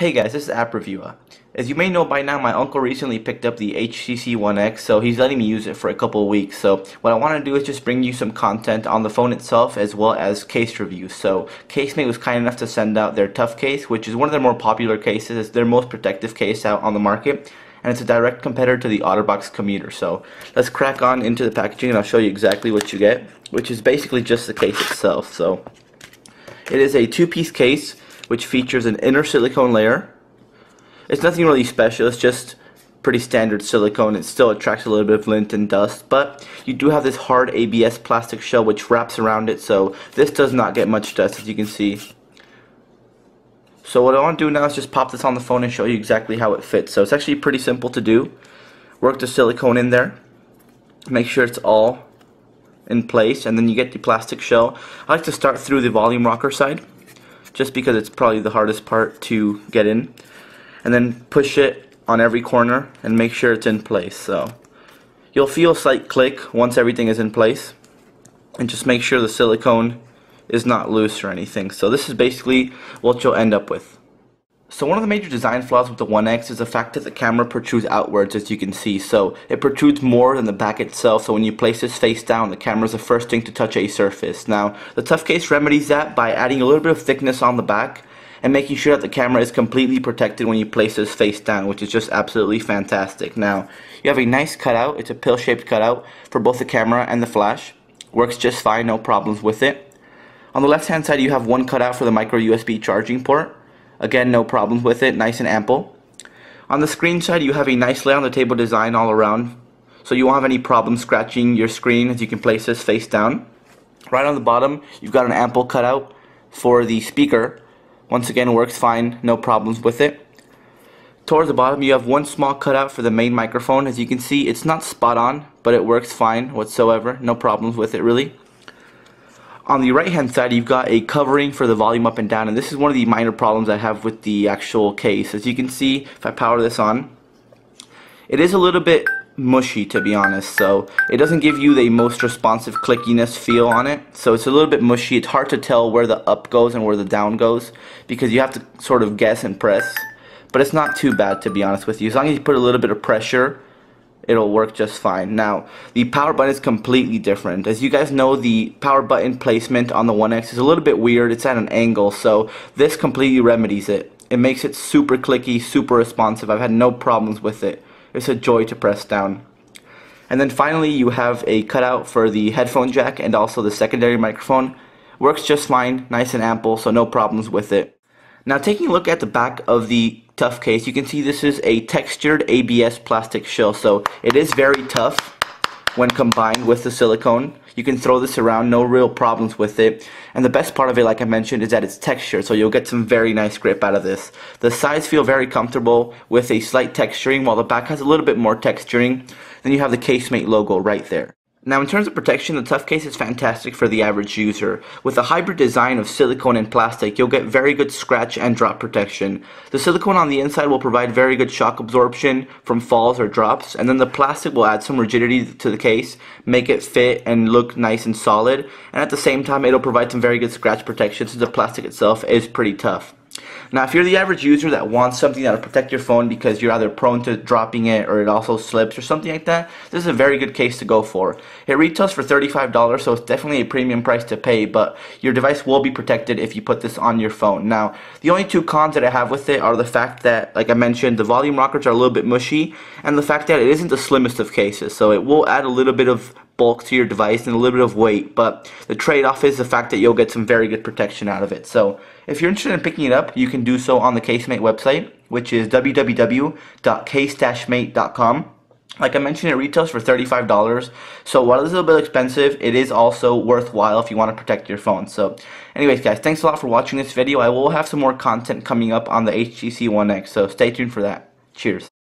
Hey guys, this is App Reviewer. As you may know by now, my uncle recently picked up the HTC One X, so he's letting me use it for a couple of weeks. So what I want to do is just bring you some content on the phone itself as well as case reviews. So Casemate was kind enough to send out their Tough case, which is one of their more popular cases. It's their most protective case out on the market, and it's a direct competitor to the OtterBox Commuter. So let's crack on into the packaging and I'll show you exactly what you get, which is basically just the case itself. So it is a two-piece case which features an inner silicone layer. It's nothing really special, it's just pretty standard silicone. It still attracts a little bit of lint and dust, but you do have this hard ABS plastic shell which wraps around it, so this does not get much dust, as you can see. So what I want to do now is just pop this on the phone and show you exactly how it fits. So it's actually pretty simple to do. Work the silicone in there, make sure it's all in place, and then you get the plastic shell. I like to start through the volume rocker side, just because it's probably the hardest part to get in, and then push it on every corner and make sure it's in place. So you'll feel a slight click once everything is in place, and just make sure the silicone is not loose or anything. So this is basically what you'll end up with. So one of the major design flaws with the One X is the fact that the camera protrudes outwards, as you can see. So it protrudes more than the back itself, so when you place this face down, the camera is the first thing to touch a surface. Now, the Tough case remedies that by adding a little bit of thickness on the back and making sure that the camera is completely protected when you place this face down, which is just absolutely fantastic. Now, you have a nice cutout. It's a pill-shaped cutout for both the camera and the flash. Works just fine, no problems with it. On the left-hand side, you have one cutout for the micro USB charging port. Again, no problems with it, nice and ample. On the screen side, you have a nice lay on the table design all around, so you won't have any problem scratching your screen as you can place this face down. Right on the bottom, you've got an ample cutout for the speaker. Once again, works fine, no problems with it. Towards the bottom, you have one small cutout for the main microphone. As you can see, it's not spot on, but it works fine whatsoever, no problems with it really. On the right hand side, you've got a covering for the volume up and down, and this is one of the minor problems I have with the actual case. As you can see, if I power this on, it is a little bit mushy, to be honest, so it doesn't give you the most responsive clickiness feel on it. So it's a little bit mushy. It's hard to tell where the up goes and where the down goes because you have to sort of guess and press, but it's not too bad, to be honest with you. As long as you put a little bit of pressure, it'll work just fine. Now, the power button is completely different. As you guys know, the power button placement on the One X is a little bit weird. It's at an angle, so this completely remedies it. It makes it super clicky, super responsive. I've had no problems with it. It's a joy to press down. And then finally, you have a cutout for the headphone jack and also the secondary microphone. Works just fine, nice and ample, so no problems with it. Now, taking a look at the back of the Tough case, you can see this is a textured ABS plastic shell, so it is very tough when combined with the silicone. You can throw this around, no real problems with it. And the best part of it, like I mentioned, is that it's textured, so you'll get some very nice grip out of this. The sides feel very comfortable with a slight texturing, while the back has a little bit more texturing. Then you have the Casemate logo right there. Now, in terms of protection, the Tough case is fantastic for the average user. With a hybrid design of silicone and plastic, you'll get very good scratch and drop protection. The silicone on the inside will provide very good shock absorption from falls or drops, and then the plastic will add some rigidity to the case, make it fit and look nice and solid, and at the same time, it'll provide some very good scratch protection since the plastic itself is pretty tough. Now, if you're the average user that wants something that'll protect your phone because you're either prone to dropping it or it also slips or something like that, this is a very good case to go for. It retails for $35, so it's definitely a premium price to pay, but your device will be protected if you put this on your phone. Now, the only two cons that I have with it are the fact that, like I mentioned, the volume rockers are a little bit mushy, and the fact that it isn't the slimmest of cases, so it will add a little bit of bulk to your device and a little bit of weight, but the trade-off is the fact that you'll get some very good protection out of it. So if you're interested in picking it up, you can do so on the Casemate website, which is www.case-mate.com. Like I mentioned, it retails for $35, so while it's a little bit expensive, it is also worthwhile if you want to protect your phone. So anyways, guys, thanks a lot for watching this video. I will have some more content coming up on the HTC One X, so stay tuned for that. Cheers.